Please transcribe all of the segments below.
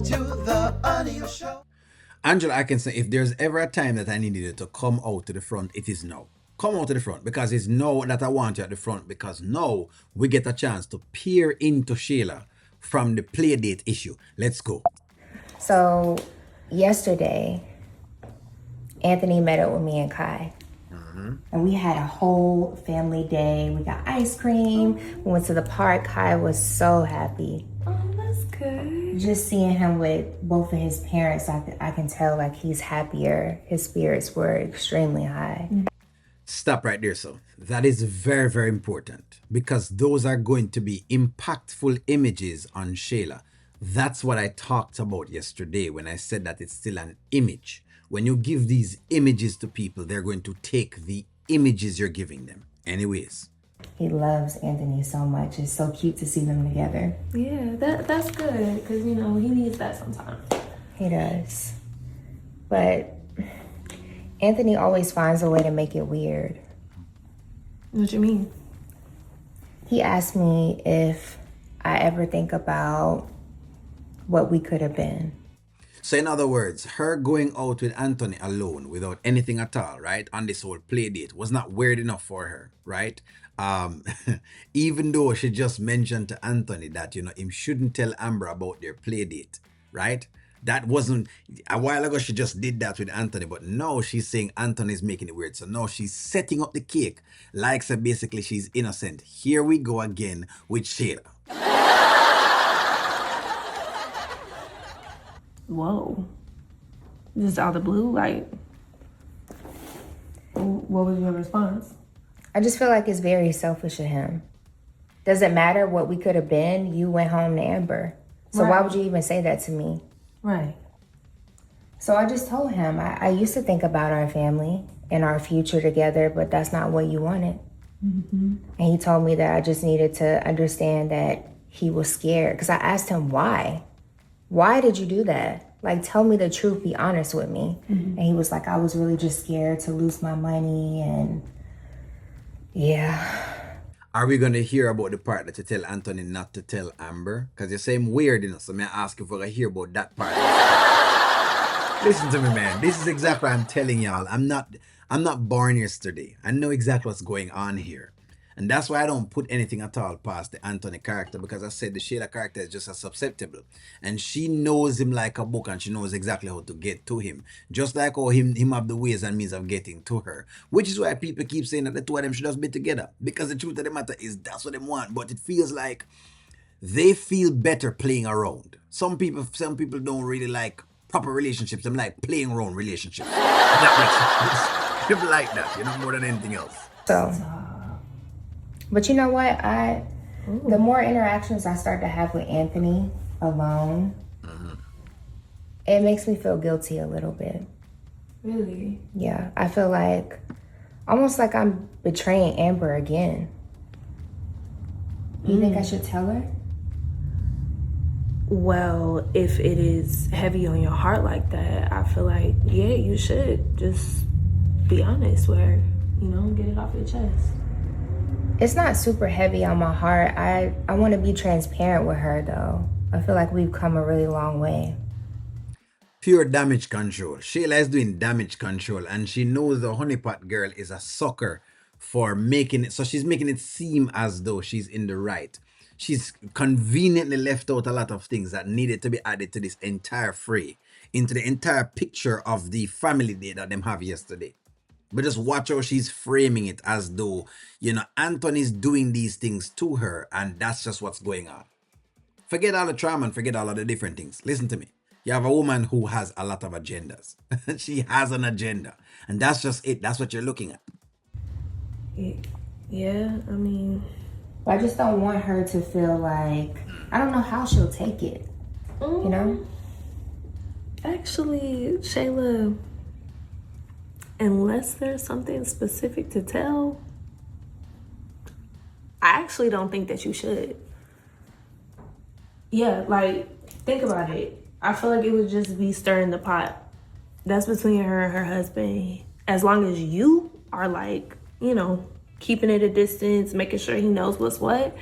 to the audio show. Angela, I can say if there's ever a time that I needed you to come out to the front, it is now. Come out to the front because it's now that I want you at the front because now we get a chance to peer into Shayla from the play date issue. Let's go. So yesterday, Anthony met up with me and Kai. And we had a whole family day. We got ice cream. We went to the park. Kai was so happy. Oh, that's good. Just seeing him with both of his parents, I can tell like he's happier. His spirits were extremely high. Stop right there, so that is very, very important because those are going to be impactful images on Shayla. That's what I talked about yesterday when I said that it's still an image. When you give these images to people, they're going to take the images you're giving them. Anyways. He loves Anthony so much. It's so cute to see them together. Yeah, that's good because, you know, he needs that sometimes. He does. But Anthony always finds a way to make it weird. What you mean? He asked me if I ever think about what we could have been. So in other words, her going out with Anthony alone without anything at all, right, on this whole play date was not weird enough for her, right? Even though she just mentioned to Anthony that, you know, him shouldn't tell Amber about their play date, right? That wasn't, a while ago she just did that with Anthony, but now she's saying Anthony's making it weird. So now she's setting up the cake like so basically she's innocent. Here we go again with Shayla. Whoa. Just out of the blue, like, what was your response? I just feel like it's very selfish of him. Doesn't matter what we could have been, you went home to Amber. So why would you even say that to me? Right. So I just told him, I used to think about our family and our future together, but that's not what you wanted. Mm-hmm. And he told me that I just needed to understand that he was scared. Because I asked him, why? Why did you do that? Like, tell me the truth, be honest with me. Mm-hmm. And he was like, I was really just scared to lose my money and yeah. Are we going to hear about the part that you tell Anthony not to tell Amber? Because you're saying weird, you know, so may I ask if we're going to hear about that part? Listen to me, man. This is exactly what I'm telling y'all. I'm not born yesterday. I know exactly what's going on here. And that's why I don't put anything at all past the Anthony character because I said the Shayla character is just as susceptible. And she knows him like a book and she knows exactly how to get to him. Just like how him have the ways and means of getting to her. Which is why people keep saying that the two of them should just be together. Because the truth of the matter is that's what they want. But it feels like they feel better playing around. Some people don't really like proper relationships. They like playing around relationships. That makes sense. People like that, you know, more than anything else. So, but you know what? The more interactions I start to have with Anthony alone, it makes me feel guilty a little bit. Really? Yeah, I feel like, almost like I'm betraying Amber again. You think I should tell her? Well, if it is heavy on your heart like that, I feel like, yeah, you should just be honest with her, you know, get it off your chest. It's not super heavy on my heart. I want to be transparent with her, though. I feel like we've come a really long way. Pure damage control. Shayla is doing damage control and she knows the honeypot girl is a sucker for making it. So she's making it seem as though she's in the right. She's conveniently left out a lot of things that needed to be added to this entire fray, into the entire picture of the family day that them have yesterday. But just watch how she's framing it as though, you know, Anthony's doing these things to her and that's just what's going on. Forget all the trauma and forget all of the different things. Listen to me. You have a woman who has a lot of agendas. She has an agenda. And that's just it. That's what you're looking at. Yeah, I mean... But I just don't want her to feel like, I don't know how she'll take it, you know? Actually, Shayla, unless there's something specific to tell, I actually don't think that you should. Yeah, like, think about it. I feel like it would just be stirring the pot. That's between her and her husband. As long as you are like, you know, keeping it a distance, making sure he knows what's what,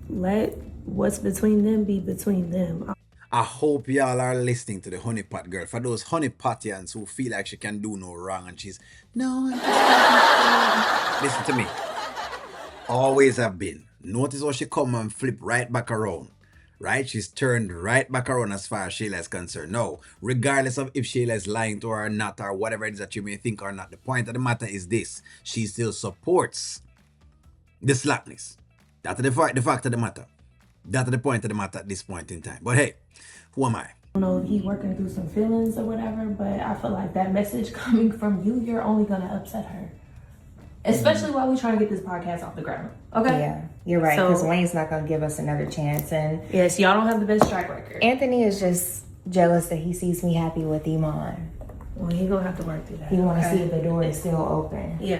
let what's between them be between them. I hope y'all are listening to the honeypot girl. For those honeypotians who feel like she can do no wrong and she's, no, I'm just listen to me. Always have been. Notice how she come and flip right back around. Right? She's turned right back around as far as Shayla is concerned. No, regardless of if Shayla is lying to her or not, or whatever it is that you may think or not, the point of the matter is this: she still supports the slackness. That's the fact of the matter. That's the point of the matter at this point in time. But hey, who am I? I don't know if he's working through some feelings or whatever, but I feel like that message coming from you, you're only gonna upset her. Especially while we're trying to get this podcast off the ground. Okay? Yeah, you're right, So- because Wayne's not going to give us another chance. And Yes, y'all don't have the best track record. Anthony is just jealous that he sees me happy with Iman. Well, he's gonna have to work through that. He want to okay? see if the door is still open. Yeah.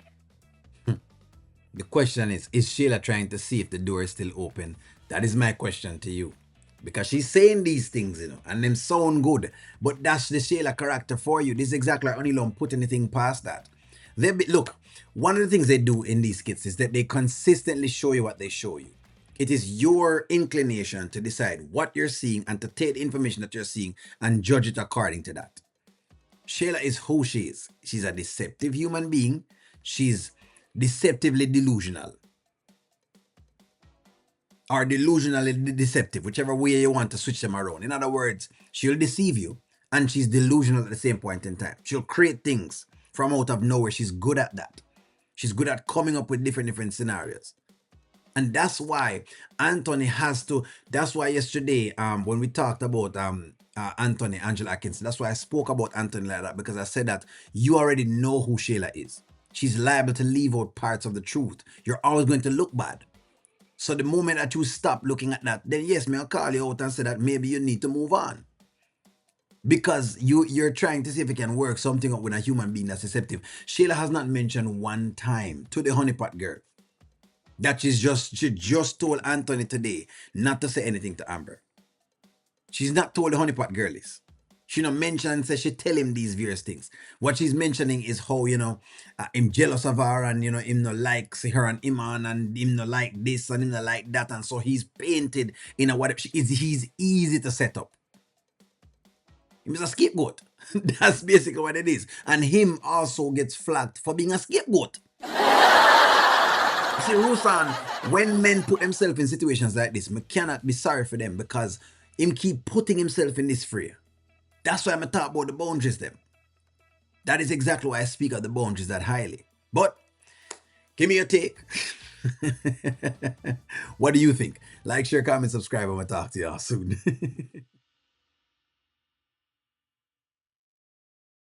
The question is Shayla trying to see if the door is still open? That is my question to you. Because she's saying these things, and them sound good. But that's the Shayla character for you. This is exactly like Onilon put anything past that. Look, one of the things they do in these skits is that they consistently show you what they show you. It is your inclination to decide what you're seeing and to take the information that you're seeing and judge it according to that. Shayla is who she is. She's a deceptive human being. She's deceptively delusional. Or delusionally deceptive, whichever way you want to switch them around. In other words, she'll deceive you and she's delusional at the same point in time. She'll create things from out of nowhere. She's good at that. She's good at coming up with different scenarios. And that's why Anthony has to, that's why yesterday, when we talked about Anthony, Angela Atkinson, that's why I spoke about Anthony like that, because I said that you already know who Shayla is. She's liable to leave out parts of the truth. You're always going to look bad. So the moment that you stop looking at that, then yes, I'll call you out and say that maybe you need to move on. Because you're trying to see if it can work something out with a human being that's deceptive. Shayla has not mentioned one time to the honeypot girl that she just told Anthony today not to say anything to Amber. She's not told the honeypot girl this. She not mention and say she tell him these various things. What she's mentioning is how, him jealous of her and, him no like her and Iman and him no like this and him no like that. And so he's painted in a whatever. He's easy to set up. He's a scapegoat. That's basically what it is. And him also gets flagged for being a scapegoat. See, Rusan, when men put themselves in situations like this, I cannot be sorry for them because him keep putting himself in this fray. That's why I'm talking about the boundaries them. That is exactly why I speak of the boundaries that highly. But give me your take. What do you think? Like, share, comment, subscribe. I'm going to talk to y'all soon.